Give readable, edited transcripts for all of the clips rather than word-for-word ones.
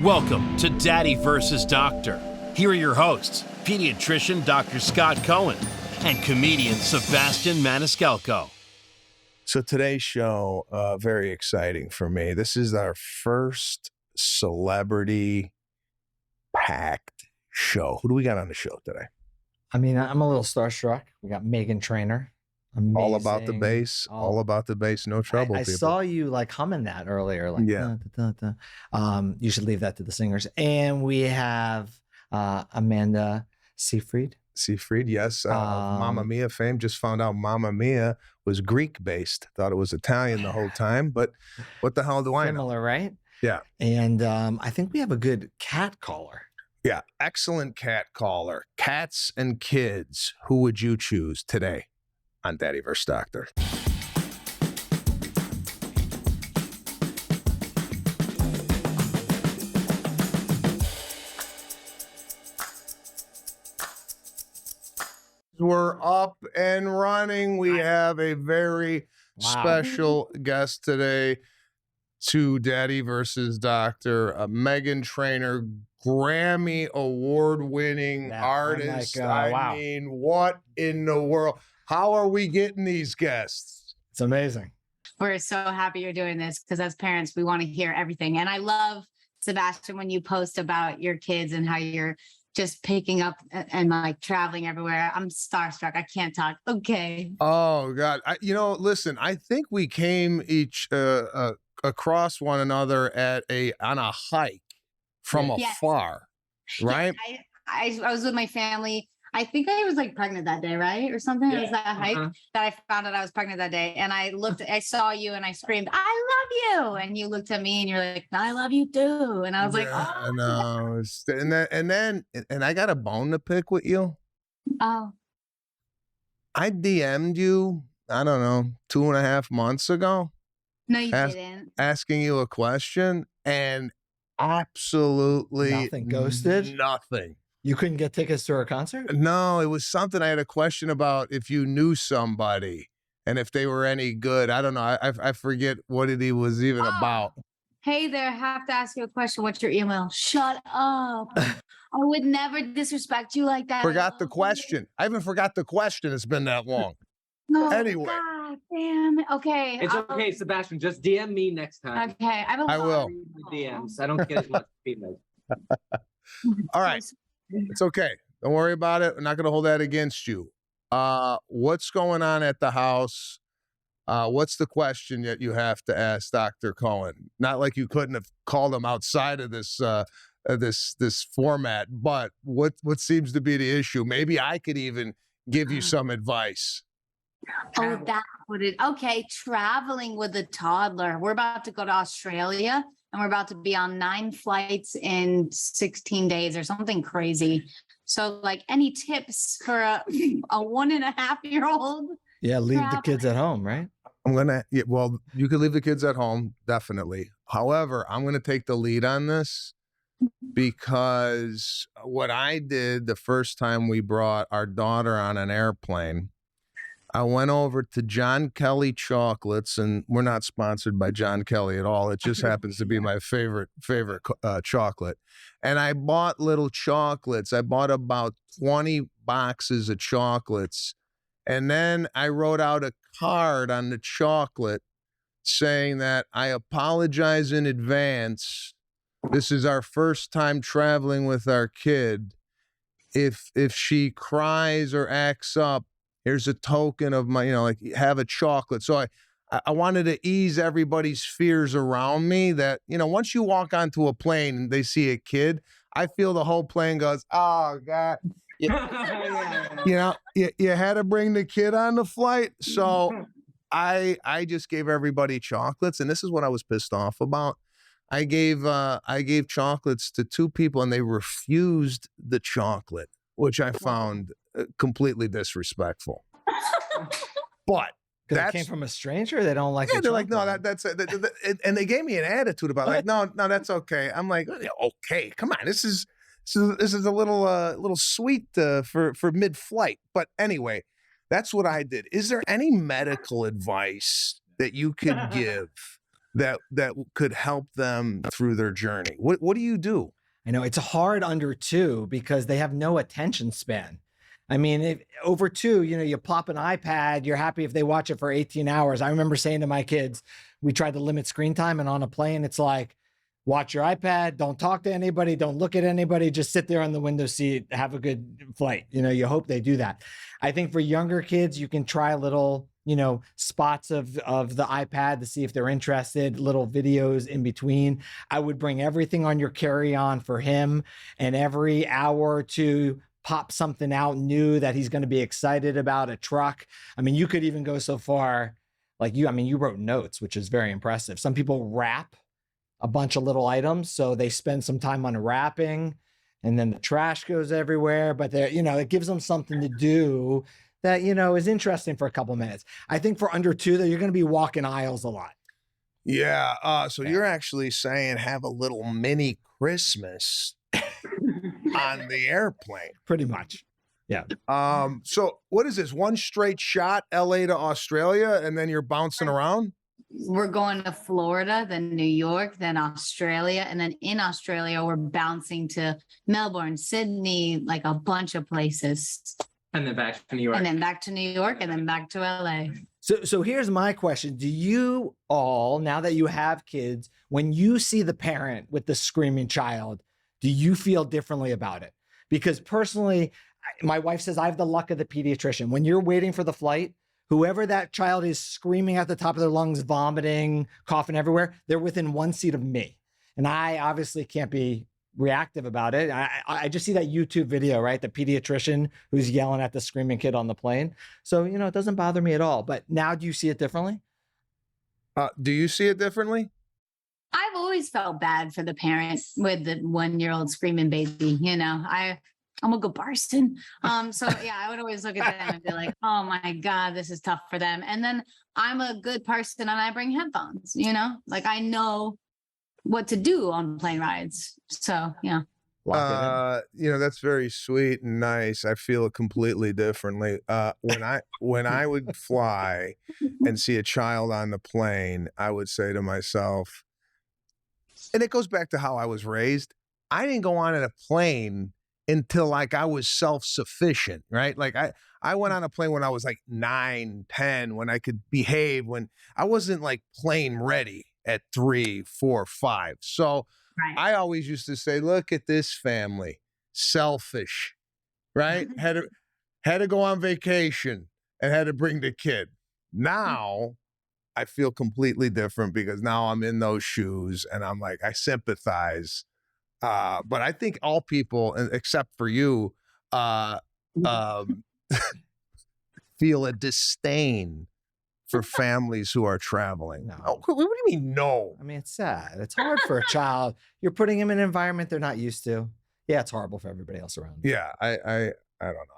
Welcome to Daddy vs. Doctor. Here are your hosts, pediatrician Dr. Scott Cohen and comedian Sebastian Maniscalco. So today's show, very exciting for me. This is our first celebrity-packed show. Who do we got on the show today? I mean, I'm a little starstruck. We got Meghan Trainor. Amazing. All about the bass. All about the bass. No trouble, I people. saw you like humming that earlier. Like, yeah. You should leave that to the singers. And we have Amanda Seyfried. Seyfried, yes. Mamma Mia fame. Just found out Mamma Mia was Greek-based. Thought it was Italian the whole time. But what the hell do I know? Similar, right? Yeah. And I think we have a good cat caller. Yeah. Excellent cat caller. Cats and kids. Who would you choose today on Daddy vs. Doctor? We're up and running. We have a very special guest today to Daddy vs. Doctor, Meghan Trainor, Grammy award-winning artist. I mean, what in the world? How are we getting these guests? It's amazing. We're so happy you're doing this because as parents, we want to hear everything. And I love, Sebastian, when you post about your kids and how you're just picking up and like traveling everywhere. I'm starstruck. I can't talk. Okay. Oh, God. Listen, I think we came each across one another on a hike from afar, right? Yes, I was with my family. I think I was like pregnant that day, right? Or something. Yeah. It was that hike that I found out I was pregnant that day. And I saw you and I screamed, I love you. And you looked at me and you're like, I love you too. And I was like, oh. No. And I got a bone to pick with you. Oh. I DM'd you, I don't know, 2.5 months ago. No, you didn't. Asking you a question and absolutely nothing. Ghosted? Nothing. You couldn't get tickets to our concert? No, it was something I had a question about if you knew somebody and if they were any good. I don't know. I forget what it was even about. Hey there, I have to ask you a question. What's your email? Shut up. I would never disrespect you like that. Forgot the question. I even forgot the question. It's been that long. No, anyway. God damn it. Okay. It's okay, Sebastian. Just DM me next time. Okay. I will. DMs. I don't get as much feedback. All right. It's okay. Don't worry about it. We're not going to hold that against you. What's going on at the house? What's the question that you have to ask Dr. Cohen? Not like you couldn't have called him outside of this this format, but what seems to be the issue? Maybe I could even give you some advice. Oh, that's what it. Okay, traveling with a toddler. We're about to go to Australia. And we're about to be on 9 flights in 16 days or something crazy. So like any tips for a 1.5-year-old? Yeah, leave the kids at home, right? Well, you could leave the kids at home, definitely. However, I'm going to take the lead on this because what I did the first time we brought our daughter on an airplane, I went over to John Kelly Chocolates, and we're not sponsored by John Kelly at all. It just happens to be my favorite chocolate. And I bought little chocolates. I bought about 20 boxes of chocolates. And then I wrote out a card on the chocolate saying that I apologize in advance. This is our first time traveling with our kid. If she cries or acts up, here's a token of my, have a chocolate. So I wanted to ease everybody's fears around me that, once you walk onto a plane and they see a kid, I feel the whole plane goes, oh, God. You had to bring the kid on the flight. So I just gave everybody chocolates. And this is what I was pissed off about. I gave chocolates to 2 people and they refused the chocolate, which I found completely disrespectful. But that came from a stranger. They don't like. Yeah, they're like, no, that's and they gave me an attitude about it. Like, no, that's okay. I'm like, okay, come on, this is a little sweet for mid-flight. But anyway, that's what I did. Is there any medical advice that you could give that could help them through their journey? What do you do? I know it's hard under 2 because they have no attention span. I mean, if over 2, you pop an iPad, you're happy if they watch it for 18 hours. I remember saying to my kids, we tried to limit screen time, and on a plane, it's like, watch your iPad, don't talk to anybody, don't look at anybody, just sit there on the window seat, have a good flight. You hope they do that. I think for younger kids, you can try little, spots of the iPad to see if they're interested, little videos in between. I would bring everything on your carry-on for him, and every hour or two, pop something out new that he's going to be excited about, a truck. I mean, you could even go so far, like you wrote notes, which is very impressive. Some people wrap a bunch of little items, so they spend some time on wrapping, and then the trash goes everywhere, but it gives them something to do that, is interesting for a couple minutes. I think for under 2, that you're going to be walking aisles a lot. Yeah. So you're actually saying have a little mini Christmas on the airplane. Pretty much. Yeah. So what is this? One straight shot, LA to Australia, and then you're bouncing around? We're going to Florida, then New York, then Australia. And then in Australia, we're bouncing to Melbourne, Sydney, like a bunch of places. And then back to New York. And then back to New York, and then back to LA. So here's my question. Do you all, now that you have kids, when you see the parent with the screaming child, do you feel differently about it? Because personally, my wife says I have the luck of the pediatrician. When you're waiting for the flight, whoever that child is screaming at the top of their lungs, vomiting, coughing everywhere, they're within 1 seat of me. And I obviously can't be reactive about it. I just see that YouTube video, right? The pediatrician who's yelling at the screaming kid on the plane. So, it doesn't bother me at all. But now do you see it differently? Do you see it differently? I've always felt bad for the parent with the 1-year-old screaming baby. I'm a good person. So yeah, I would always look at them and be like, oh my God, this is tough for them. And then I'm a good person and I bring headphones, like I know what to do on plane rides. So yeah. That's very sweet and nice. I feel it completely differently. When I would fly and see a child on the plane, I would say to myself, and it goes back to how I was raised. I didn't go on a plane until like I was self-sufficient, right? Like I went on a plane when I was like 9, 10, when I could behave, when I wasn't like plane ready at 3, 4, 5. So right. I always used to say, look at this family, selfish, right? had to go on vacation and had to bring the kid. Now I feel completely different because now I'm in those shoes and I'm like, I sympathize. But I think all people, except for you, feel a disdain for families who are traveling. No. Oh, what do you mean, no? I mean, it's sad. It's hard for a child. You're putting them in an environment they're not used to. Yeah, it's horrible for everybody else around. Yeah, I don't know.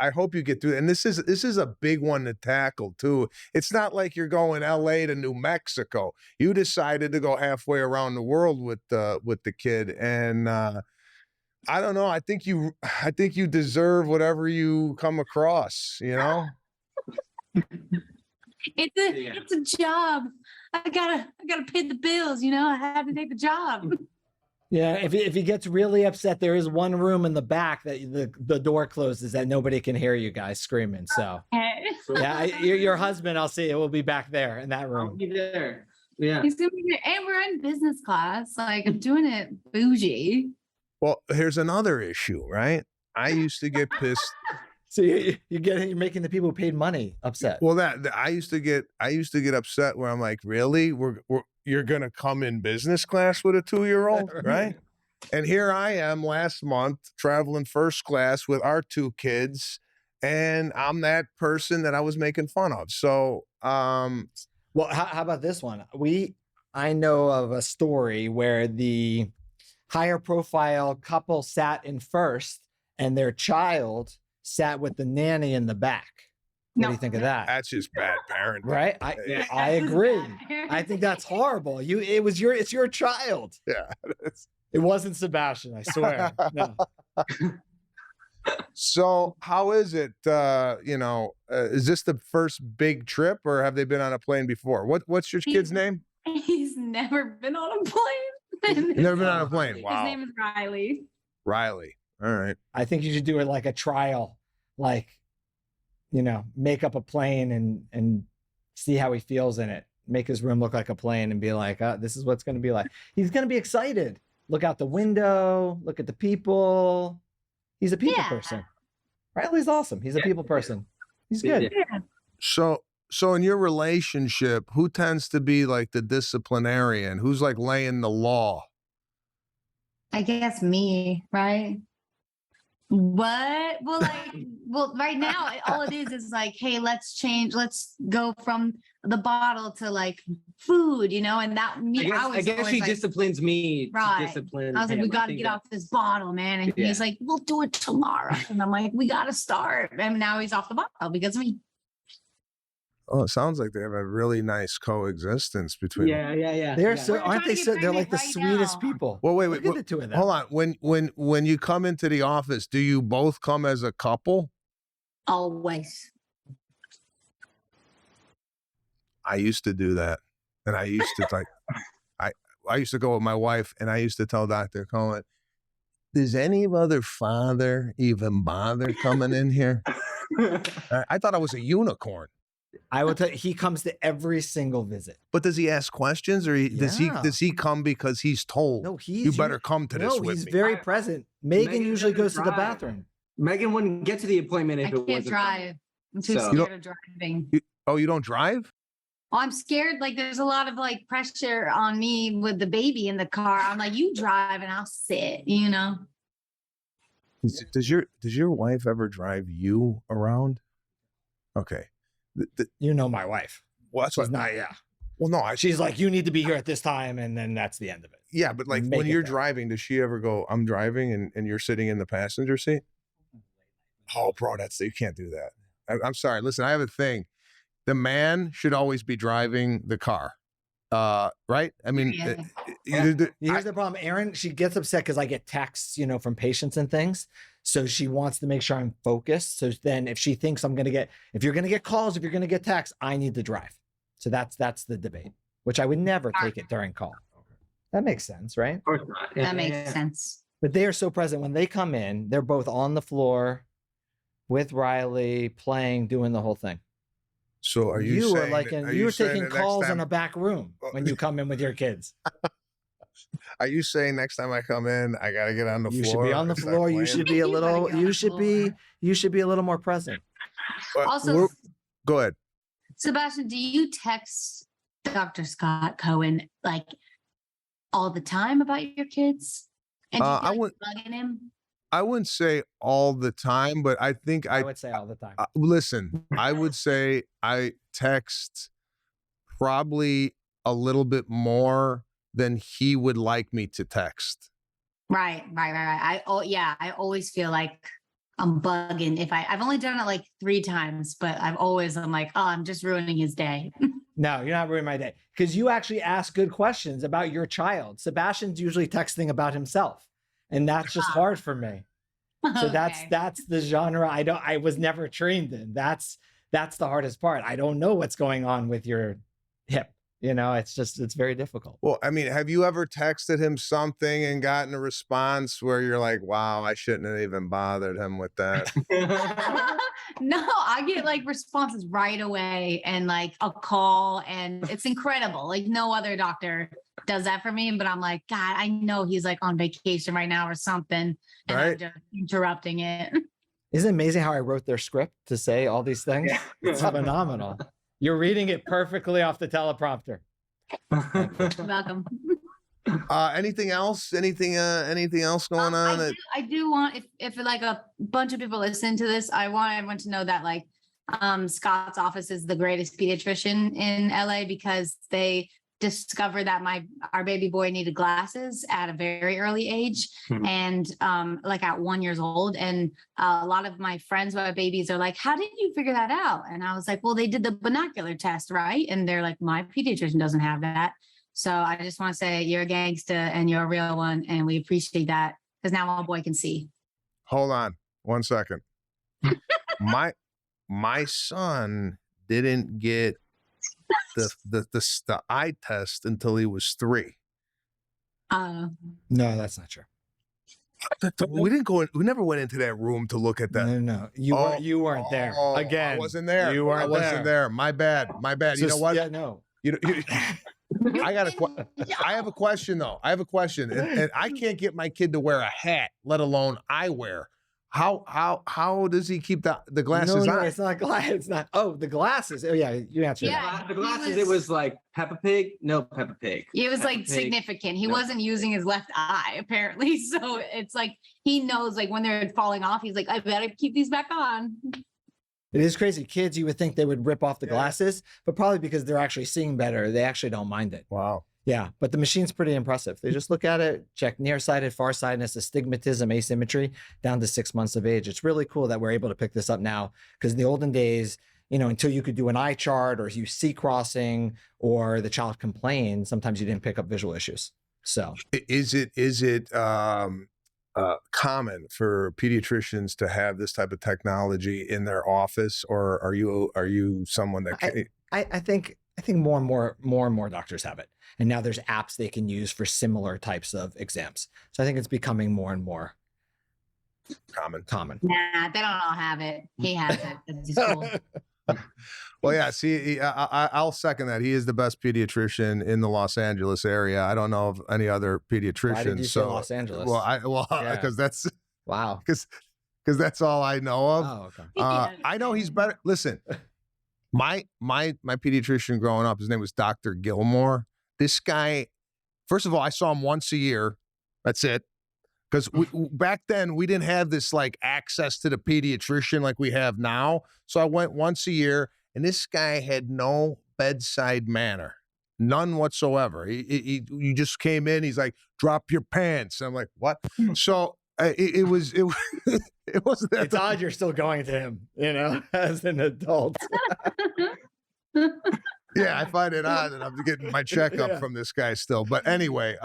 I hope you get through it. And this is a big one to tackle too. It's not like you're going LA to New Mexico. You decided to go halfway around the world with the kid. And I don't know. I think you deserve whatever you come across, It's a job. I gotta pay the bills, I have to take the job. Yeah, if he gets really upset, there is one room in the back that the door closes that nobody can hear you guys screaming. So yeah, your husband, I'll see, it will be back there in that room. I'll be there. Yeah. He's gonna be there. And we're in business class. Like I'm doing it bougie. Well, here's another issue, right? I used to get pissed. So you're making the people who paid money upset. Well, I used to get upset where I'm like, really? You're gonna come in business class with a 2-year-old, right? And here I am last month traveling first class with our 2 kids, and I'm that person that I was making fun of. So, well, how about this one? I know of a story where the higher profile couple sat in first, and their child sat with the nanny in the back. What do you think of that? That's just bad parenting. Right? I agree. I think that's horrible. It's your child. Yeah. It wasn't Sebastian, I swear. No. So how is it? Is this the first big trip or have they been on a plane before? What's your kid's name? never been on a plane. You've never been on a plane. His Wow. name is Riley. Riley. All right. I think you should do it like a trial, like, make up a plane and see how he feels in it. Make his room look like a plane and be like, this is what's going to be like. He's going to be excited. Look out the window, look at the people. He's a people person. Riley's awesome. He's a people person. He's good. Yeah. So in your relationship, who tends to be like the disciplinarian? Who's like laying the law? I guess me, right? What? Well, right now, all it is like, hey, let's change. Let's go from the bottle to like food, and that me. I guess she disciplines me Right. to discipline. I was like, him. we got to think get that- off this bottle, man. And he's like, we'll do it tomorrow. And I'm like, we got to start. And now he's off the bottle because of me. Oh, it sounds like they have a really nice coexistence between them. Yeah. They're yeah. so, We're aren't trying they to so, get they're like the pregnant right sweetest now. people. Well, wait, Look at the two of them. hold on. When you come into the office, do you both come as a couple? Always. I used to do that. And I used to like, I used to go with my wife and I used to tell Dr. Cohen, does any other father even bother coming in here? I thought I was a unicorn. I will tell you, he comes to every single visit. But does he ask questions or does Yeah. he come because he's told? No, he's You better come to this No, with he's me. very present. Megan Megan usually doesn't goes to the drive. bathroom. Megan wouldn't get to the appointment I if it can't wasn't. drive. I'm too So- You scared of driving. Oh, you don't drive? Well, I'm scared. Like there's a lot of like pressure on me with the baby in the car. I'm like, you drive and I'll sit, Does your wife ever drive you around? Okay. You know my wife. Well, that's She's what. not, yeah. Well, no, She's like, you need to be here at this time, and then that's the end of it. yeah, but like Make when it you're there. driving, does she ever go, I'm driving and you're sitting in the passenger seat? Oh, bro, you can't do that. I'm sorry. Listen, I have a thing. The man should always be driving the car. Right? I mean, Yeah. Here's the problem. Erin, she gets upset because I get texts, from patients and things. So she wants to make sure I'm focused. So then if she thinks if you're going to get calls, if you're going to get texts, I need to drive. So that's the debate, which I would never take it during call. That makes sense, right? Of course not. Yeah, That makes yeah. sense. But they are so present when they come in, they're both on the floor with Riley playing, doing the whole thing. So are you are saying like that- you were saying taking that next calls time- in a back room when you come in with your kids. Are you saying next time I come in, I got to get on the You floor? should be on the and start floor. You playing? should be a You better little. get on You the should be. floor. You should be a little more present. But Also, we're- go ahead. Sebastian, do you text Dr. Scott Cohen like all the time about your kids? And do you I feel like would- you're bugging him? I wouldn't say all the time, but I think I would say all the time. listen, I would say I text probably a little bit more than he would like me to text. Right. I always feel like I'm bugging if I've only done it like 3 times, but I'm like, oh, I'm just ruining his day. No, you're not ruining my day because you actually ask good questions about your child. Sebastian's usually texting about himself, and that's just hard for me. So Okay. that's the genre I was never trained in. That's the hardest part. I don't know what's going on with your hip. It's very difficult. Well, I mean, have you ever texted him something and gotten a response where you're like, wow, I shouldn't have even bothered him with that? No, I get like responses right away and like a call, and it's incredible. Like no other doctor does that for me, but I'm like, God, I know he's like on vacation right now or something, and I'm Right. just interrupting it. Isn't it amazing how I wrote their script to say all these things? Yeah. It's phenomenal. You're reading it perfectly off the teleprompter. You're welcome. Anything else? Anything else going on? I do want if like a bunch of people listen to this, I want everyone to know that like Scott's office is the greatest pediatrician in LA because they discovered that our baby boy needed glasses at a very early age and like at 1 year old. And a lot of my friends who have babies are like, how did you figure that out? And I was like, well, they did the binocular test, right? And they're like, my pediatrician doesn't have that. So I just want to say you're a gangsta and you're a real one. And we appreciate that because now my boy can see. Hold on 1 second. my son didn't get the eye test until he was 3. No, that's not true. We never went into that room to look at that. No. You weren't there. Again, I wasn't there. You weren't I wasn't there. My bad. You know what? Yeah, no. I have a question though. And I can't get my kid to wear a hat, let alone eyewear. How does he keep the glasses No, on? it's not glass. It's not. Oh, the glasses. Oh, yeah, you answered that. The glasses, it was like Peppa Pig. No Peppa Pig. It was like Pig. significant. He No. wasn't using his left eye apparently. So it's like he knows like when they're falling off, he's like, I better keep these back on. It is crazy. Kids, you would think they would rip off the glasses, but probably because they're actually seeing better, they actually don't mind it. Wow. Yeah, but the machine's pretty impressive. They just look at it, check nearsighted, farsightedness, astigmatism, asymmetry, down to 6 months of age. It's really cool that we're able to pick this up now, because in the olden days, until you could do an eye chart or you see crossing or the child complained, sometimes you didn't pick up visual issues. So Is it common for pediatricians to have this type of technology in their office, or are you someone that I think more and more doctors have it. And now there's apps they can use for similar types of exams. So I think it's becoming more and more common. Nah, they don't all have it. He has it. It's cool. Well, yeah. See, I'll second that. He is the best pediatrician in the Los Angeles area. I don't know of any other pediatricians. Why did you say Los Angeles? Because Yeah. that's Wow. because that's all I know of. Oh, okay. I know he's better. Listen, my pediatrician growing up, his name was Dr. Gilmore. This guy, first of all, I saw him once a year. That's it. Because back then we didn't have this like access to the pediatrician like we have now. So I went once a year, and this guy had no bedside manner, none whatsoever. He just came in. He's like, "Drop your pants." And I'm like, "What?" So it wasn't that. It's odd you're still going to him, as an adult. Yeah, I find it odd that I'm getting my checkup from this guy still. But anyway,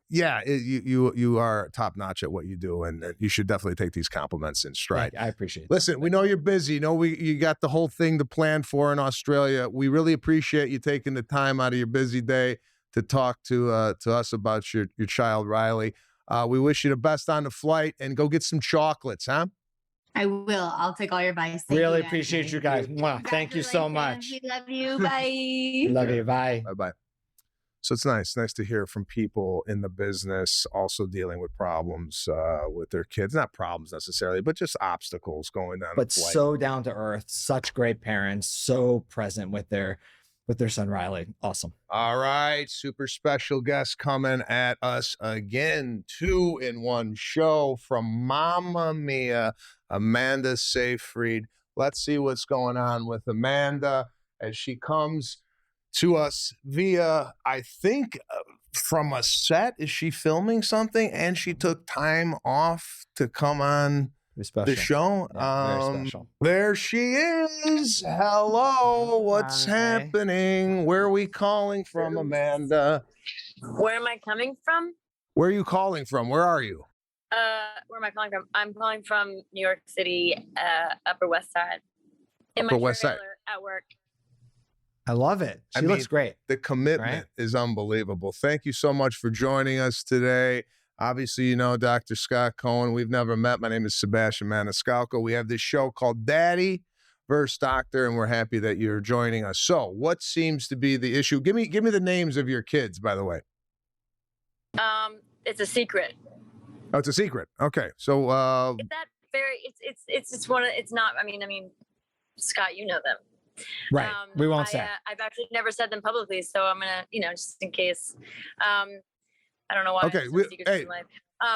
yeah, you are top notch at what you do, and you should definitely take these compliments in stride. I appreciate it. Listen, we know you're busy. You got the whole thing to plan for in Australia. We really appreciate you taking the time out of your busy day to talk to us about your child, Riley. We wish you the best on the flight, and go get some chocolates, huh? I will. I'll take all your advice. Thank Really you guys. appreciate you guys. Mwah. Thank you so much. We love you. Bye. Love you. Bye. Bye-bye. So it's nice to hear from people in the business also dealing with problems with their kids. Not problems necessarily, but just obstacles going down. But so down to earth, such great parents, so present with their son Riley. Awesome. All right, super special guest coming at us again. 2-in-1 show from Mamma Mia, Amanda Seyfried. Let's see what's going on with Amanda as she comes to us via, I think, from a set. Is she filming something? And she took time off to come on the show. Yeah, very special. There she is. Hello. What's happening? Where are we calling from, Amanda? Where am I coming from? Where are you calling from? Where are you? Where am I calling from? I'm calling from New York City, Upper West Side. In Upper my West Side. trailer at work. I love it. She looks great. The commitment is unbelievable. Thank you so much for joining us today. Obviously, you know Dr. Scott Cohen. We've never met. My name is Sebastian Maniscalco. We have this show called Daddy vs. Doctor, and we're happy that you're joining us. So what seems to be the issue? Give me the names of your kids, by the way. It's a secret. Oh, it's a secret. Okay. So It's that very it's one of it's not I mean Scott, you know them. Right. We won't say. I've actually never said them publicly, so I'm gonna, just in case. I don't know why. Okay.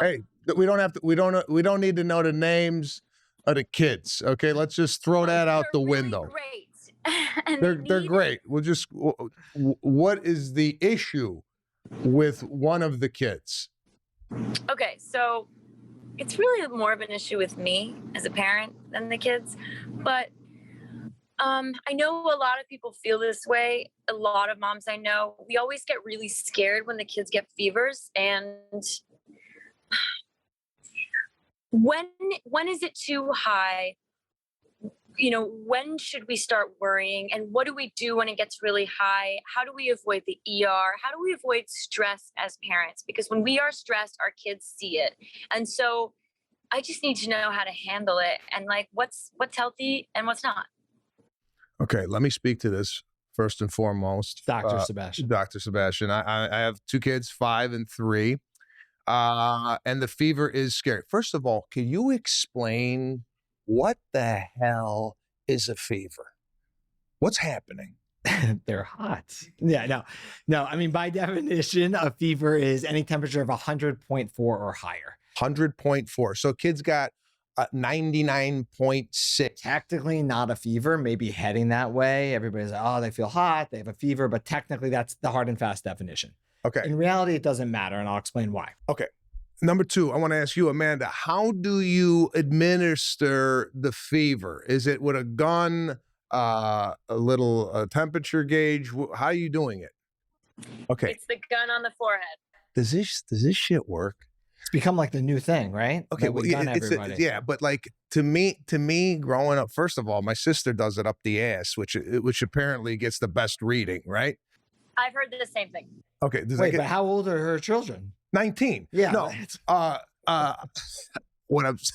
Hey, we don't have to. We don't need to know the names of the kids. Okay. Let's just throw that out the really window. Great. And They're great. We'll just. What is the issue with one of the kids? Okay, so it's really more of an issue with me as a parent than the kids, but. I know a lot of people feel this way. A lot of moms I know, we always get really scared when the kids get fevers. And when is it too high when should we start worrying, and what do we do when it gets really high? How do we avoid the ER? How do we avoid stress as parents? Because when we are stressed, our kids see it. And so I just need to know how to handle it and like what's healthy and what's not. Okay, let me speak to this first and foremost. Dr. Sebastian. Dr. Sebastian. I have 2 kids, 5 and 3. And the fever is scary. First of all, can you explain what the hell is a fever? What's happening? They're hot. Yeah, no. I mean, by definition, a fever is any temperature of 100.4 or higher. 100.4. So kids got 99.6. Technically not a fever, maybe heading that way. Everybody's like, oh, they feel hot, they have a fever, but technically that's the hard and fast definition. Okay. In reality, it doesn't matter, and I'll explain why. Okay. Number 2, I want to ask you, Amanda, how do you administer the fever? Is it with a gun, a little temperature gauge? How are you doing it? Okay. It's the gun on the forehead. Does this shit work? It's become like the new thing, right? Okay, That well, we gun everybody. yeah, but like to me, growing up, first of all, my sister does it up the ass, which apparently gets the best reading, right? I've heard the same thing. Okay, Wait, but how old are her children? 19. Yeah. No. What's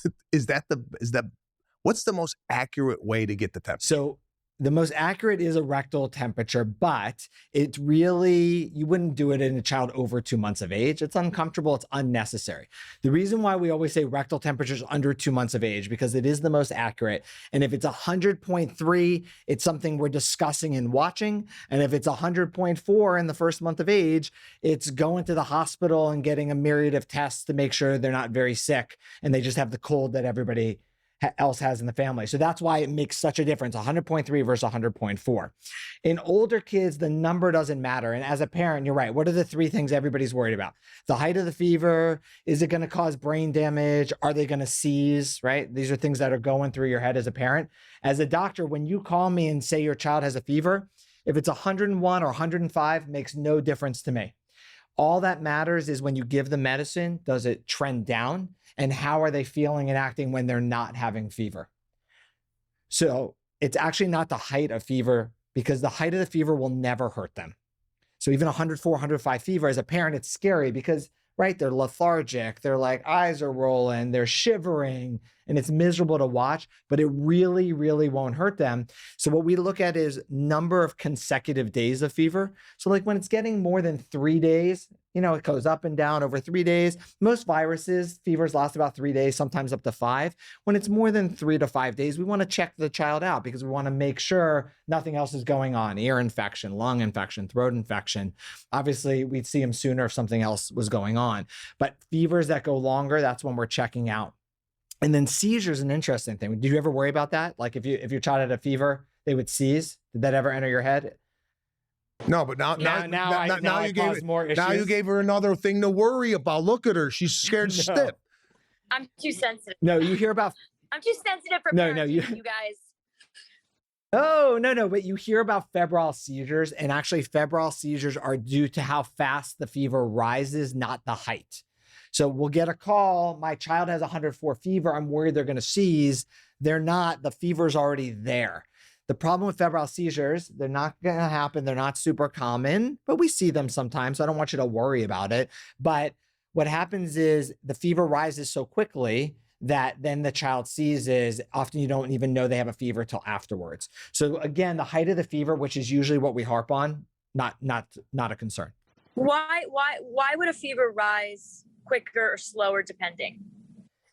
the most accurate way to get the temperature? So the most accurate is a rectal temperature, but it really, you wouldn't do it in a child over 2 months of age. It's uncomfortable. It's unnecessary. The reason why we always say rectal temperature is under 2 months of age, because it is the most accurate. And if it's 100.3, it's something we're discussing and watching. And if it's 100.4 in the first month of age, it's going to the hospital and getting a myriad of tests to make sure they're not very sick and they just have the cold that everybody else has in the family. So that's why it makes such a difference, 100.3 versus 100.4. In older kids, the number doesn't matter. And as a parent, you're right. What are the 3 things everybody's worried about? The height of the fever. Is it going to cause brain damage? Are they going to seize, right? These are things that are going through your head as a parent. As a doctor, when you call me and say your child has a fever, if it's 101 or 105, makes no difference to me. All that matters is when you give the medicine, does it trend down? And how are they feeling and acting when they're not having fever? So it's actually not the height of fever, because the height of the fever will never hurt them. So even 104, 105 fever, as a parent, it's scary because, right, they're lethargic, they're like eyes are rolling, they're shivering, and it's miserable to watch, but it really, really won't hurt them. So what we look at is number of consecutive days of fever. So like when it's getting more than 3 days, it goes up and down over 3 days. Most viruses, fevers last about 3 days, sometimes up to 5. When it's more than 3 to 5 days, we want to check the child out because we want to make sure nothing else is going on. Ear infection, lung infection, throat infection. Obviously, we'd see them sooner if something else was going on. But fevers that go longer, that's when we're checking out. And then seizures is an interesting thing. Did you ever worry about that? Like if your child had a fever, they would seize? Did that ever enter your head? No, but now you gave her another thing to worry about. Look at her; she's scared stiff. I'm too sensitive. No, you hear about. I'm too sensitive for you guys. Oh no! But you hear about febrile seizures, and actually, febrile seizures are due to how fast the fever rises, not the height. So we'll get a call. My child has 104 fever. I'm worried they're going to seize. They're not. The fever's already there. The problem with febrile seizures, they're not going to happen. They're not super common, but we see them sometimes. So I don't want you to worry about it. But what happens is the fever rises so quickly that then the child seizes. Often you don't even know they have a fever till afterwards. So again, the height of the fever, which is usually what we harp on, not a concern. Why would a fever rise quicker or slower depending?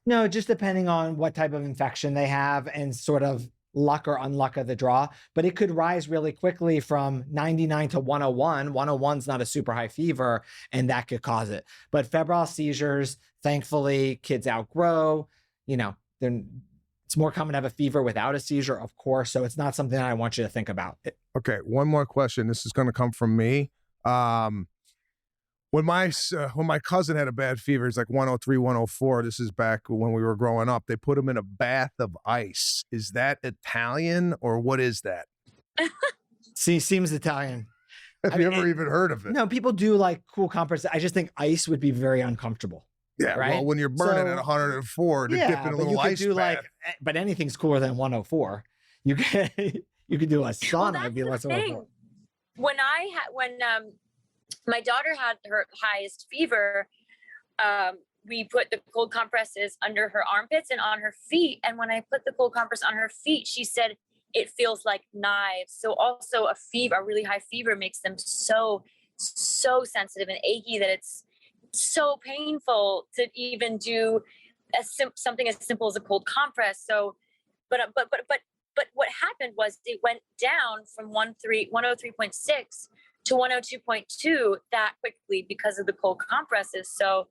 No, just depending on what type of infection they have and sort of luck or unluck of the draw, but it could rise really quickly from 99 to 101. 101's not a super high fever, and that could cause it. But febrile seizures, thankfully, kids outgrow. It's more common to have a fever without a seizure, of course. So it's not something that I want you to think about. Okay, one more question. This is going to come from me. When my cousin had a bad fever, it's like 103, 104. This is back when we were growing up. They put him in a bath of ice. Is that Italian or what is that? Seems Italian. Have you ever even heard of it? No, people do like cool compresses. I just think ice would be very uncomfortable. Yeah, right? Well, when you're burning at 104, to dip in a little ice bath. but anything's cooler than 104. You can you could do a sauna. Well, It'd that's be the less of a thing. bore. When my daughter had her highest fever, we put the cold compresses under her armpits and on her feet. And when I put the cold compress on her feet, she said it feels like knives. So also a really high fever makes them so sensitive and achy that it's so painful to even do something as simple as a cold compress. So, but what happened was it went down from 103.6 to 102.2 that quickly because of the cold compresses. So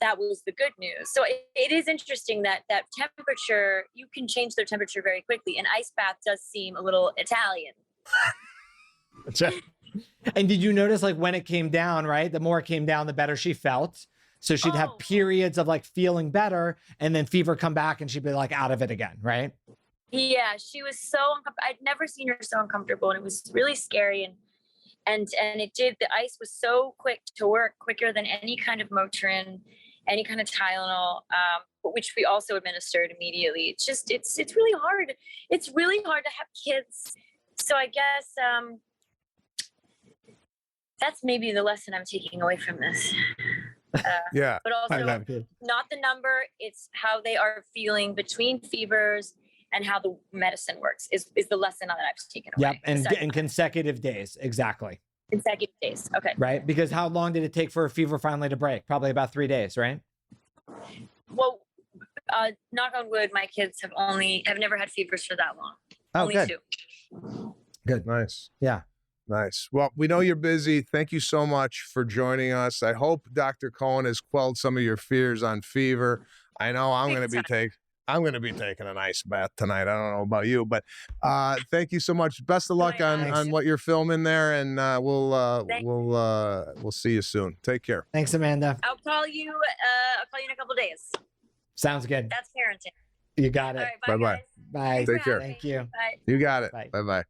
that was the good news. So it is interesting that temperature, you can change their temperature very quickly. An ice bath does seem a little Italian. And did you notice, like, when it came down, right? The more it came down, the better she felt. So she'd have periods of like feeling better, and then fever come back and she'd be like out of it again, right? Yeah, she was so uncomfortable. I'd never seen her so uncomfortable, and it was really scary. And the ice was so quick to work, quicker than any kind of Motrin, any kind of Tylenol, which we also administered immediately. It's just, it's really hard. It's really hard to have kids. So I guess that's maybe the lesson I'm taking away from this. Yeah. But also not the number, it's how they are feeling between fevers and how the medicine works is the lesson that I've taken away. Yep, and consecutive days, exactly. Consecutive days, okay. Right, because how long did it take for a fever finally to break? Probably about 3 days, right? Well, knock on wood, my kids have never had fevers for that long. Oh, Only good. 2. Good. Nice. Yeah. Nice. Well, we know you're busy. Thank you so much for joining us. I hope Dr. Cohen has quelled some of your fears on fever. I know I'm going to be taking an ice bath tonight. I don't know about you, but thank you so much. Best of luck on what you're filming there, and we'll see you soon. Take care. Thanks, Amanda. I'll call you in a couple of days. Sounds good. That's parenting. You got it. All right, Bye-bye. guys. Bye. Thanks Take for care. having Thank me. you. Bye. You got it. Bye. Bye-bye.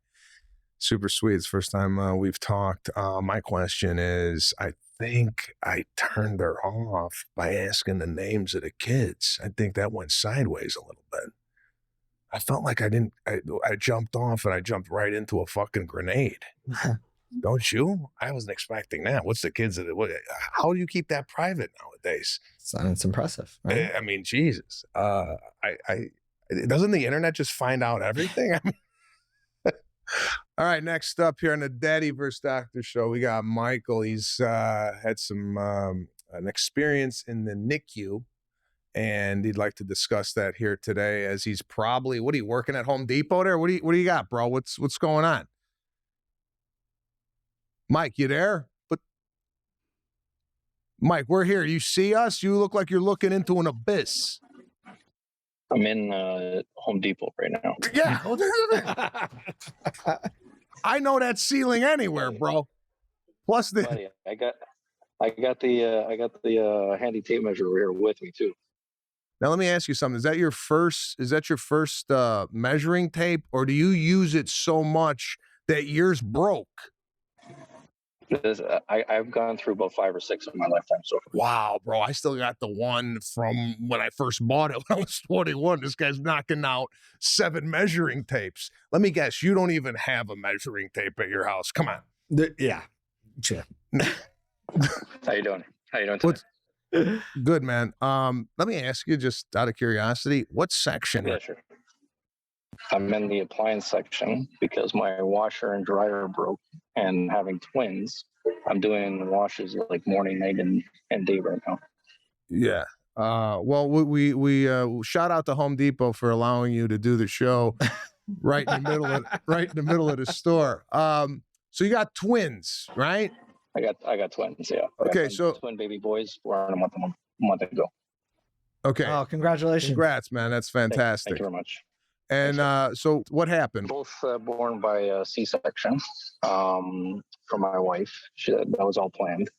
Super sweet. It's the first time we've talked. My question is, I think I turned her off by asking the names of the kids. I think that went sideways a little bit. I felt like I jumped off and I jumped right into a fucking grenade. Don't you? I wasn't expecting that. What's the kids? How do you keep that private nowadays? It's impressive, right? I mean, Jesus. Doesn't the internet just find out everything? I mean, all right, next up here on the Daddy vs. Doctor show, we got Michael. He's had some an experience in the NICU, and he'd like to discuss that here today. As he's probably, what are you working at Home Depot there? What do you got, bro? What's going on? Mike, you there? But Mike, we're here. You see us? You look like you're looking into an abyss. I'm in Home Depot right now. Yeah. I know that ceiling anywhere, bro. Plus Buddy, I got the handy tape measure here with me too. Now let me ask you something. Is that your first measuring tape, or do you use it so much that yours broke? I've gone through about 5 or 6 in my lifetime so far. Wow, bro. I still got the one from when I first bought it when I was 21. This guy's knocking out 7 measuring tapes. Let me guess, you don't even have a measuring tape at your house. Come on. Yeah. Sure. How you doing today? Good, man. Let me ask you, just out of curiosity, what section? Yeah, sure. I'm in the appliance section because my washer and dryer broke, and having twins, I'm doing washes like morning, night, and day right now. Yeah. Well, we shout out to Home Depot for allowing you to do the show right in the middle of the store. So you got twins, right? I got twins. Yeah. Okay, so twin baby boys born a month ago. Okay. Oh, congratulations! Congrats, man. That's fantastic. Thank you very much. And so what happened? Both born by C-section from my wife. That was all planned.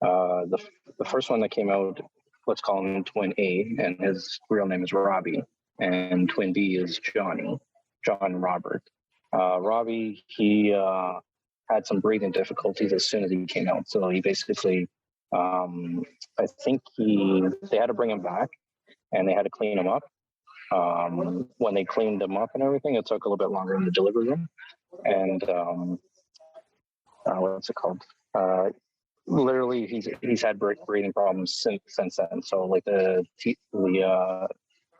The first one that came out, let's call him twin A, and his real name is Robbie, and twin B is John Robert. Robbie, he had some breathing difficulties as soon as he came out. So he basically, I think they had to bring him back, and they had to clean him up. When they cleaned him up and everything, it took a little bit longer in the delivery room. And what's it called? Literally, he's had breathing problems since then. So like the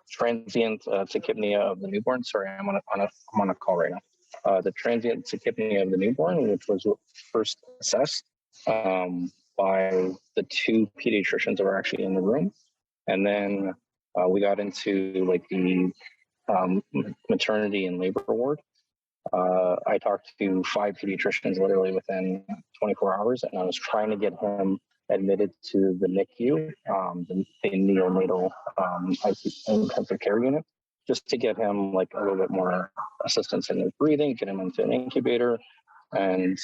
transient tachypnea of the newborn. Sorry, I'm on a call right now. The transient tachypnea of the newborn, which was first assessed by the two pediatricians that were actually in the room, and then we got into like the maternity and labor ward. I talked to 5 pediatricians literally within 24 hours, and I was trying to get him admitted to the NICU, the neonatal intensive care unit, just to get him like a little bit more assistance in his breathing, get him into an incubator. And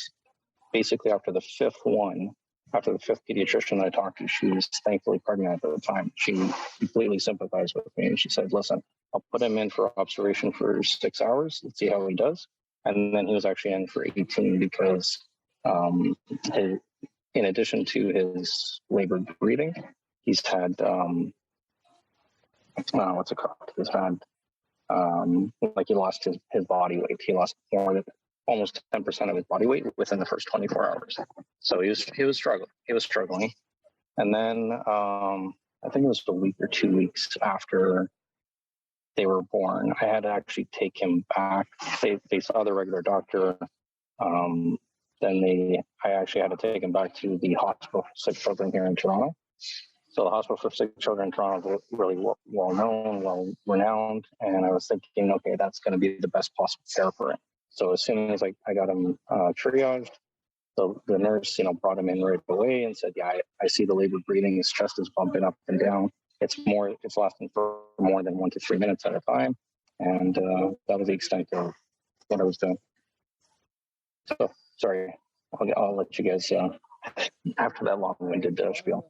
basically after the fifth pediatrician I talked to, she was thankfully pregnant at the time. She completely sympathized with me, and she said, listen, I'll put him in for observation for 6 hours. Let's see how he does. And then he was actually in for 18 because in addition to his labored breathing, he's had, what's it called? He's had, like he lost his body weight. He lost almost 10% of his body weight within the first 24 hours. So he was struggling. And then I think it was a week or 2 weeks after they were born, I had to actually take him back. They saw the regular doctor. Then I actually had to take him back to the hospital for sick children here in Toronto. So the hospital for sick children in Toronto is really well known, well renowned. And I was thinking, okay, that's going to be the best possible care for him. So as soon as I got him triaged, the nurse, brought him in right away and said, yeah, I see the labored breathing. His chest is bumping up and down. It's lasting for more than 1 to 3 minutes at a time. And that was the extent of what I was doing. So sorry, I'll let you guys, after that long-winded spiel.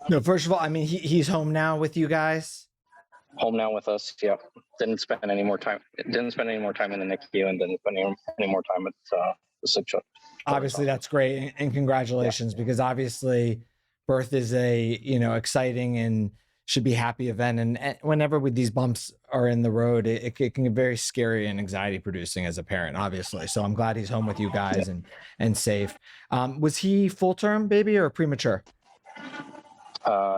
No, first of all, I mean, he's home now with you guys. Home now with us. Yeah. Didn't spend any more time in the NICU, and didn't spend any more time at the sick child. Obviously, that's great, and congratulations, because obviously birth is a exciting and should be happy event, and whenever these bumps are in the road, it can get very scary and anxiety producing as a parent, obviously. So I'm glad he's home with you guys and safe. Was he full term baby or premature?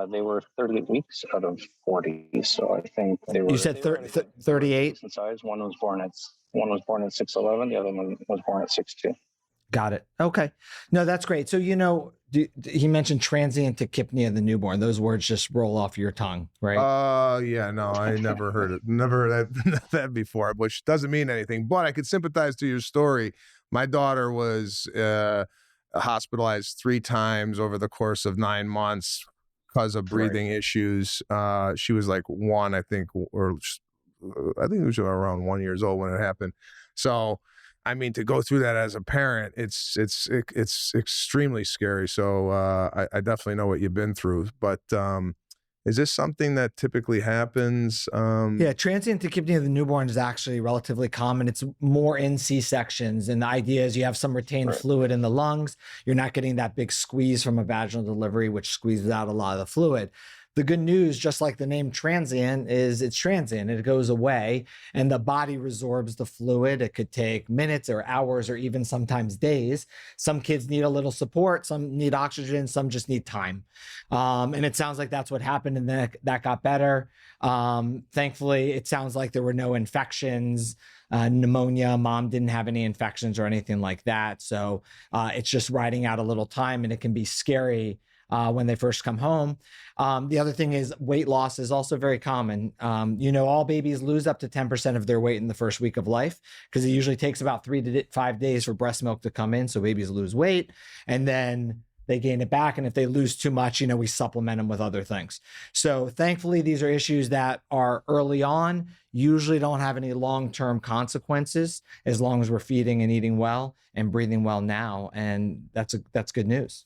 They were 38 weeks out of 40, so I think they were. You said 38 in size. One was born at 6'11", the other one was born at 6'2". Got it. Okay. No, that's great. So, he mentioned transient tachypnea of the newborn. Those words just roll off your tongue, right? Yeah, no, I never heard it. Never heard that before, which doesn't mean anything, but I could sympathize to your story. My daughter was hospitalized 3 times over the course of 9 months because of breathing issues. She was like 1, I think, or I think it was around 1 year old when it happened. So, I mean, to go through that as a parent, it's extremely scary. So I definitely know what you've been through. But is this something that typically happens? Yeah, transient tachypnea of the newborn is actually relatively common. It's more in C-sections. And the idea is you have some retained fluid in the lungs. You're not getting that big squeeze from a vaginal delivery, which squeezes out a lot of the fluid. The good news, just like the name transient, is it's transient. It goes away and the body resorbs the fluid. It could take minutes or hours or even sometimes days. Some kids need a little support. Some need oxygen. Some just need time. And it sounds like that's what happened, and that got better. Thankfully, it sounds like there were no infections, pneumonia. Mom didn't have any infections or anything like that. So it's just riding out a little time, and it can be scary when they first come home. The other thing is weight loss is also very common. All babies lose up to 10% of their weight in the first week of life, because it usually takes about 3 to 5 days for breast milk to come in. So babies lose weight and then they gain it back. And if they lose too much, we supplement them with other things. So thankfully, these are issues that are early on, usually don't have any long-term consequences as long as we're feeding and eating well and breathing well now. And that's good news.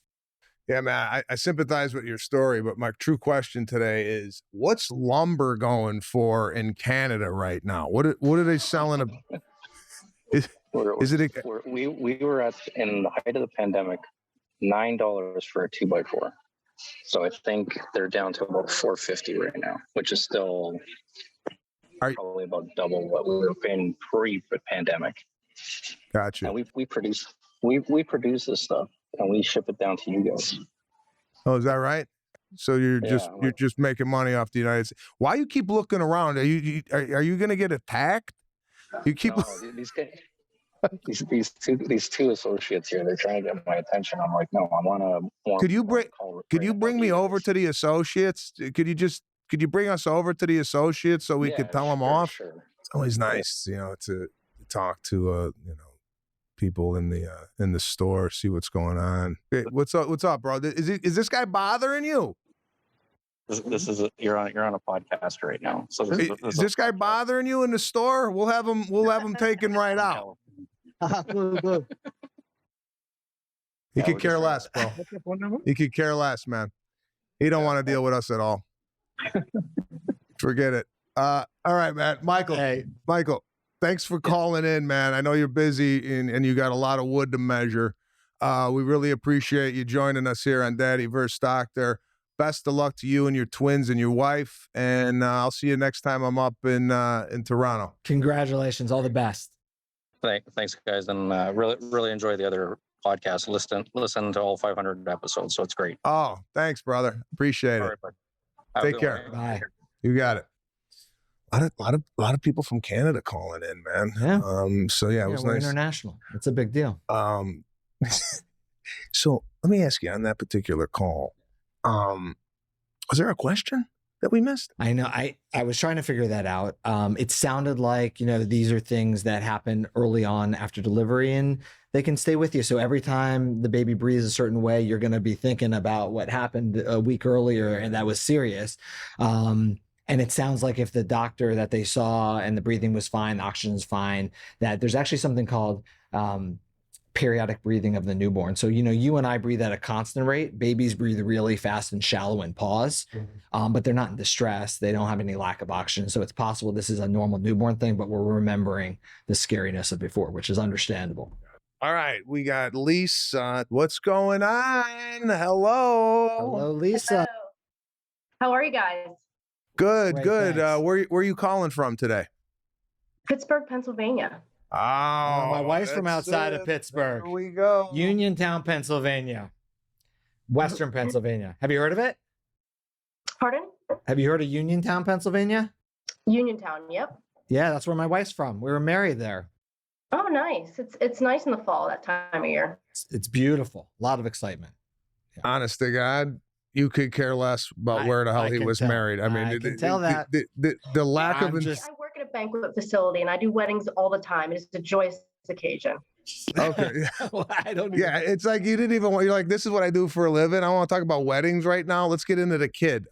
Yeah, man, I sympathize with your story, but my true question today is, what's lumber going for in Canada right now? What are they selling? We were in the height of the pandemic, $9 for a 2x4. So I think they're down to about $4.50 right now, which is still probably about double what we were paying pre-pandemic. Gotcha. And we produce this stuff and we ship it down to you guys. Oh, is that right? So you're just making money off the United States. Why you keep looking around? Are you going to get attacked? You keep these guys. These two associates here, they're trying to get my attention. I'm like, no, I want to. Could you bring me over to the associates? Could you bring us over to the associates so we could tell them off? Sure. It's always nice, to talk to people in the store, see what's going on. Hey, what's up, bro? Is this guy bothering you? This is you're on a podcast right now. So is this guy bothering you in the store? We'll have him taken right out. He could care less, bro. He could care less, man. He don't want to deal with us at all. Forget it. All right, man. Michael, thanks for calling in, man. I know you're busy and you got a lot of wood to measure. We really appreciate you joining us here on Daddy vs. Doctor. Best of luck to you and your twins and your wife. And I'll see you next time I'm up in Toronto. Congratulations. All the best. Thanks, guys. And really enjoy the other podcast. Listen to all 500 episodes. So it's great. Oh, thanks, brother. Appreciate it. Right, Take care. Bye. You got it. A lot of people from Canada calling in, man. Yeah. So it was we're nice. International. It's a big deal. So let me ask you on that particular call. Was there a question that we missed? I know. I was trying to figure that out. It sounded like, these are things that happen early on after delivery and they can stay with you. So every time the baby breathes a certain way, you're going to be thinking about what happened a week earlier and that was serious. And it sounds like if the doctor that they saw and the breathing was fine, the oxygen's fine, that there's actually something called periodic breathing of the newborn. So, you and I breathe at a constant rate. Babies breathe really fast and shallow and pause, but they're not in distress. They don't have any lack of oxygen. So it's possible this is a normal newborn thing, but we're remembering the scariness of before, which is understandable. All right. We got Lisa. What's going on? Hello. Hello, Lisa. Hello. How are you guys? Good, Great, good. thanks. Where are you calling from today? Pittsburgh, Pennsylvania. Oh, My wife's from that's outside it. of Pittsburgh. There we go. Uniontown, Pennsylvania. Western Pennsylvania. Have you heard of it? Pardon? Have you heard of Uniontown, Pennsylvania? Uniontown, yep. Yeah, that's where my wife's from. We were married there. Oh, nice. It's nice in the fall, that time of year. It's beautiful. A lot of excitement. Honest to God, you could care less about where the hell he can was tell. married. I mean, I can tell that. The lack I'm of just- I work at a banquet facility and I do weddings all the time. It's a joyous occasion. okay. Well, I don't. Even... Yeah, it's like you didn't even want. You're like, this is what I do for a living. I want to talk about weddings right now. Let's get into the kid.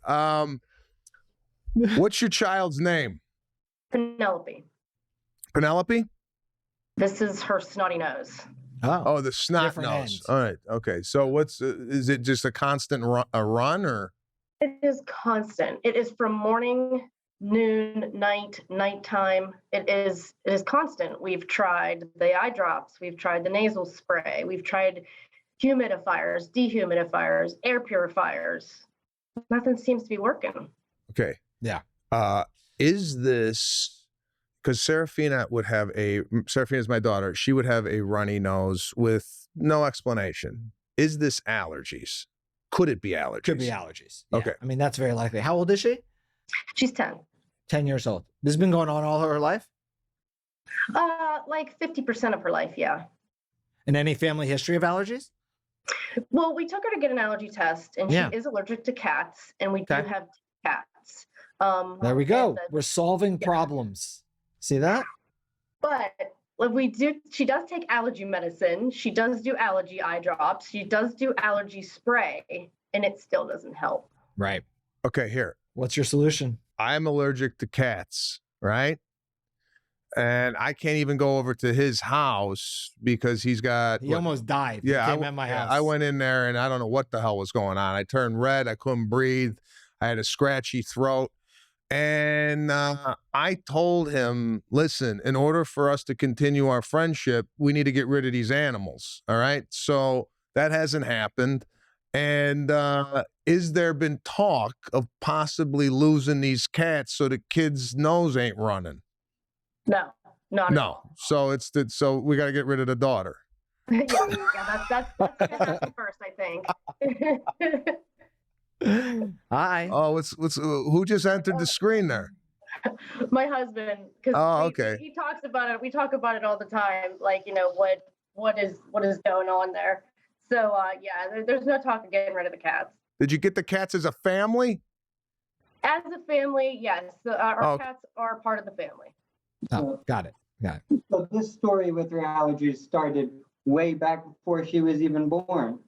What's your child's name? Penelope. Penelope. This is her snotty nose. Oh, the snot Different nose. ends. All right. Okay. So what's is it just a constant run or? It is constant. It is from morning, noon, nighttime. It is constant. We've tried the eye drops. We've tried the nasal spray. We've tried humidifiers, dehumidifiers, air purifiers. Nothing seems to be working. Okay. Yeah. Is this because Serafina is my daughter. She would have a runny nose with no explanation. Is this allergies? Could it be allergies? Could be allergies. Yeah. Okay. I mean, that's very likely. How old is she? She's 10. 10 years old. This has been going on all her life? Like 50% of her life, yeah. And any family history of allergies? Well, we took her to get an allergy test, and Yeah. she is allergic to cats, and we do Okay. have cats. There we go. and We're solving problems. See that? But she does take allergy medicine. She does do allergy eye drops. She does do allergy spray, and it still doesn't help. Right. Okay. Here, What's your solution? I'm allergic to cats, right? And I can't even go over to his house because he's got. He almost died. Yeah, He came at my house. I went in there and I don't know what the hell was going on. I turned red. I couldn't breathe. I had a scratchy throat. And I told him, listen, in order for us to continue our friendship, we need to get rid of these animals. All right. So that hasn't happened. And is there been talk of possibly losing these cats so the kid's nose ain't running? No, not at all. So so we got to get rid of the daughter. yeah, that's gonna happen first, I think. Hi. Oh, who just entered the screen there? My husband, because okay. he talks about it. We talk about it all the time. Like, what is going on there. So there's no talk of getting rid of the cats. Did you get the cats as a family? As a family, yes. Our cats are part of the family. Oh, got it. So this story with her allergies started way back before she was even born.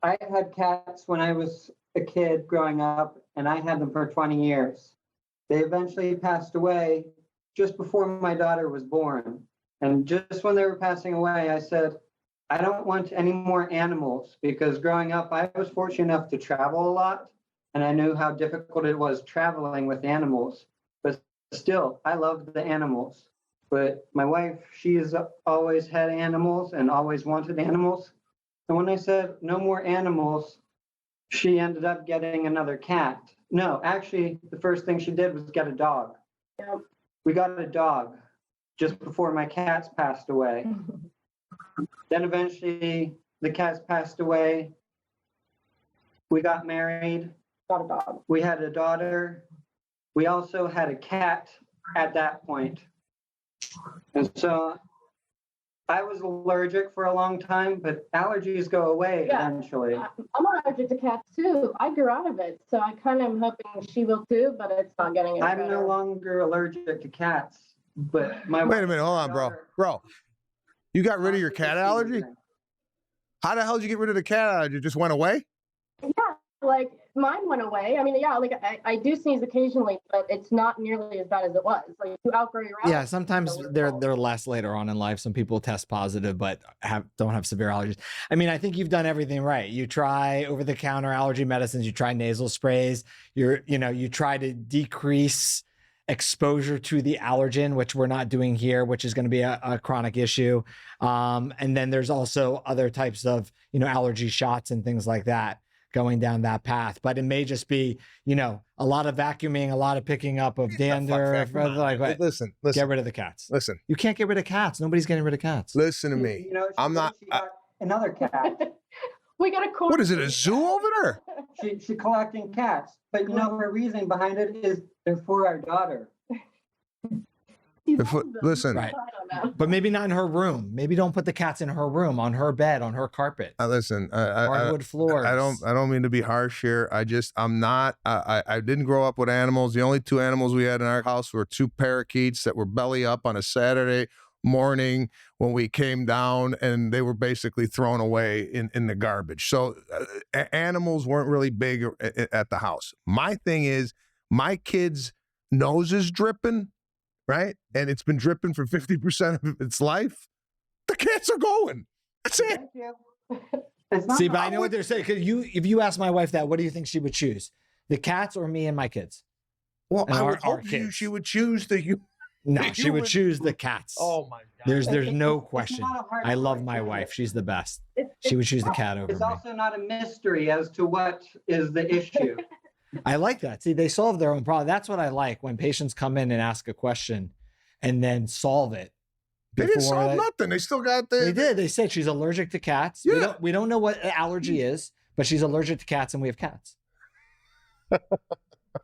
I had cats when I was a kid growing up, and I had them for 20 years. They eventually passed away just before my daughter was born. And just when they were passing away, I said, I don't want any more animals, because growing up, I was fortunate enough to travel a lot, and I knew how difficult it was traveling with animals. But still, I loved the animals. But my wife, she's always had animals and always wanted animals. And when I said no more animals, she ended up getting another cat. No, actually, the first thing she did was get a dog. Yep. We got a dog just before my cats passed away. Then eventually the cats passed away. We got married. Got a dog. We had a daughter. We also had a cat at that point. And so I was allergic for a long time, but allergies go away eventually. I'm allergic to cats too. I grew out of it, so I kind of am hoping she will too, but it's not getting any better. I'm no longer allergic to cats, but my Wait a minute, hold on, bro. You got rid of your cat allergy? How the hell did you get rid of the cat allergy? It just went away? Yeah, like mine went away. I mean, yeah, like I do sneeze occasionally, but it's not nearly as bad as it was. Like you outgrow your allergies. Yeah, sometimes they're less later on in life. Some people test positive but don't have severe allergies. I mean, I think you've done everything right. You try over-the-counter allergy medicines. You try nasal sprays. You try to decrease exposure to the allergen, which we're not doing here, which is going to be a chronic issue. And then there's also other types of allergy shots and things like that going down that path. But it may just be, a lot of vacuuming, a lot of picking up of dander. Listen. Get rid of the cats. Listen. You can't get rid of cats. Nobody's getting rid of cats. Listen to me. I'm not. She got another cat. We got a corner. What is it? A zoo over there? She's collecting cats, but her reason behind it is they're for our daughter. Listen, right. But maybe not in her room. Maybe don't put the cats in her room, on her bed, on her carpet. Listen, hardwood floors. I don't mean to be harsh here. I didn't grow up with animals. The only two animals we had in our house were two parakeets that were belly up on a Saturday morning when we came down, and they were basically thrown away in the garbage. So animals weren't really big at the house. My thing is, my kid's nose is dripping, right? And it's been dripping for 50% of its life. The cats are going. That's it. Thank you. See, but I know what they're saying. Because if you ask my wife that, what do you think she would choose? The cats or me and my kids? Well, and I would hope she would choose the No, she would choose the cats. Oh my God. There's no question. I love my wife. She's the best. She would choose the cat over me. It's also not a mystery as to what is the issue. I like that. See, they solve their own problem. That's what I like when patients come in and ask a question and then solve it. They didn't solve nothing. They still got the... They did. They said she's allergic to cats. Yeah. We don't know what allergy is, but she's allergic to cats and we have cats. That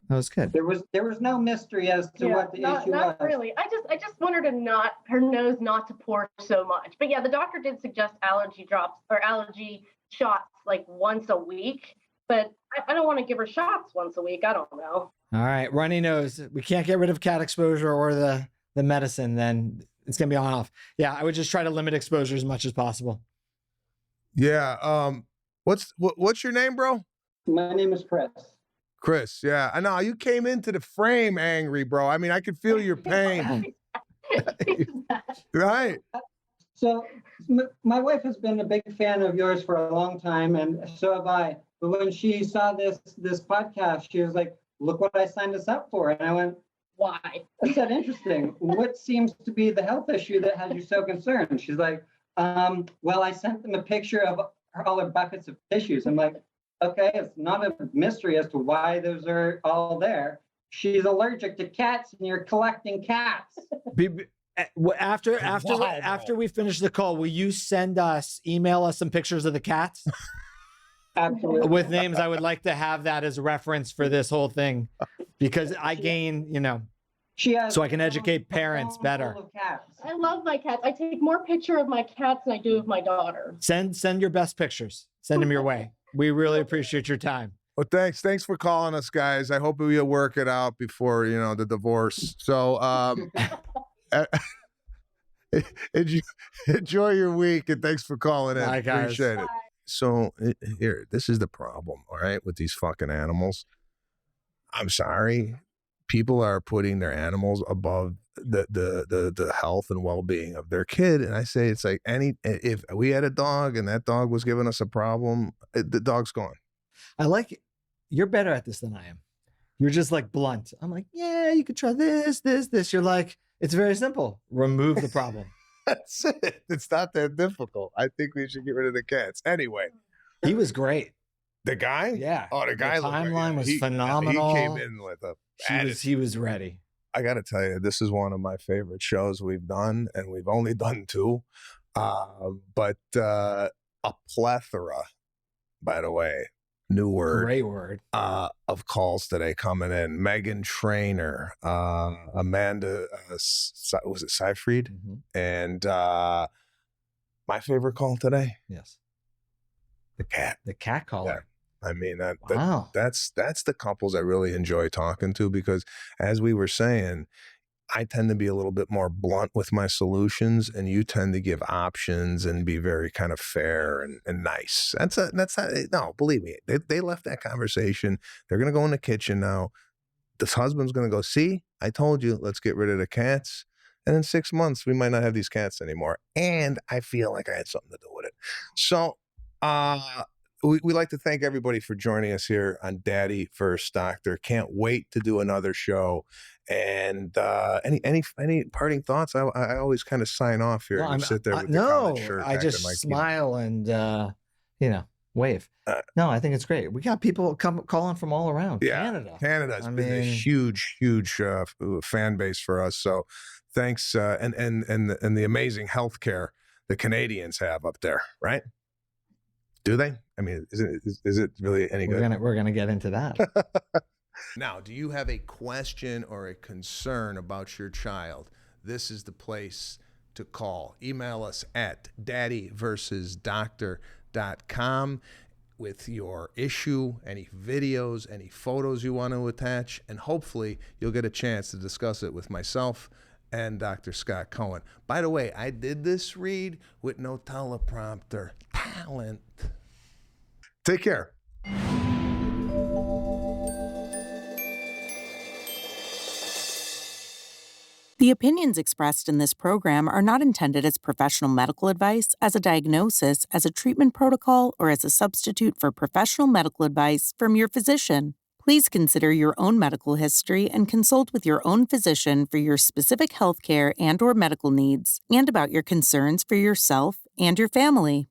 was good. There was no mystery as to what the issue was. Not really. I just want her nose not to pour so much. But yeah, the doctor did suggest allergy drops or allergy shots like once a week. But I don't want to give her shots once a week. I don't know. All right, runny nose. We can't get rid of cat exposure or the medicine. Then it's gonna be on off. Yeah, I would just try to limit exposure as much as possible. Yeah. What's your name, bro? My name is Chris. Chris. Yeah, I know you came into the frame angry, bro. I mean, I could feel your pain. Right. So my wife has been a big fan of yours for a long time, and so have I. But when she saw this podcast, she was like, look what I signed us up for. And I went, why? I said, interesting. What seems to be the health issue that has you so concerned? She's like, well, I sent them a picture of all her buckets of tissues. I'm like, okay, it's not a mystery as to why those are all there. She's allergic to cats, and you're collecting cats. After we finish the call, will you email us some pictures of the cats? Absolutely. With names. I would like to have that as a reference for this whole thing, because I gain, so I can educate parents better. I love my cats. I take more picture of my cats than I do of my daughter. Send your best pictures. Send them your way. We really appreciate your time. Well, thanks for calling us, guys. I hope we'll work it out before the divorce. So enjoy your week, and thanks for calling in. Bye, guys. Appreciate it. So here, this is the problem, all right, with these fucking animals. I'm sorry. People are putting their animals above the health and well-being of their kid. And I say, it's like if we had a dog and that dog was giving us a problem, the dog's gone. I like it. You're better at this than I am. You're just like blunt. I'm like, yeah, you could try this. You're like, it's very simple. Remove the problem. That's it. It's not that difficult. I think we should get rid of the cats. Anyway. He was great. The guy? Yeah. Oh, the guy. The timeline was phenomenal. He came in with a... He was ready. I got to tell you, this is one of my favorite shows we've done, and we've only done 2. But a plethora, by the way, new word. Great word. Of calls today coming in. Meghan Trainor, Amanda, was it Seyfried? Mm-hmm. And my favorite call today? Yes. The cat. The cat caller. Yeah. I mean, Wow. that's the couples I really enjoy talking to, because as we were saying, I tend to be a little bit more blunt with my solutions, and you tend to give options and be very kind of fair and nice. No, believe me, they left that conversation. They're going to go in the kitchen now. This husband's going to go, see, I told you, let's get rid of the cats. And in 6 months, we might not have these cats anymore. And I feel like I had something to do with it. So, we'd like to thank everybody for joining us here on Daddy First Doctor. Can't wait to do another show. And any parting thoughts? I always kind of sign off here and sit there with the collared shirt. I just smile and wave. No, I think it's great. We got people calling from all around. Canada. Canada's been a huge fan base for us. So thanks, and the amazing healthcare the Canadians have up there, right? Do they? I mean, is it really any good? We're gonna get into that. Now, do you have a question or a concern about your child? This is the place to call. Email us at daddyversusdoctor.com with your issue, any videos, any photos you want to attach, and hopefully you'll get a chance to discuss it with myself and Dr. Scott Cohen. By the way, I did this read with no teleprompter. Talent. Take care. The opinions expressed in this program are not intended as professional medical advice, as a diagnosis, as a treatment protocol, or as a substitute for professional medical advice from your physician. Please consider your own medical history and consult with your own physician for your specific healthcare and/or medical needs, and about your concerns for yourself and your family.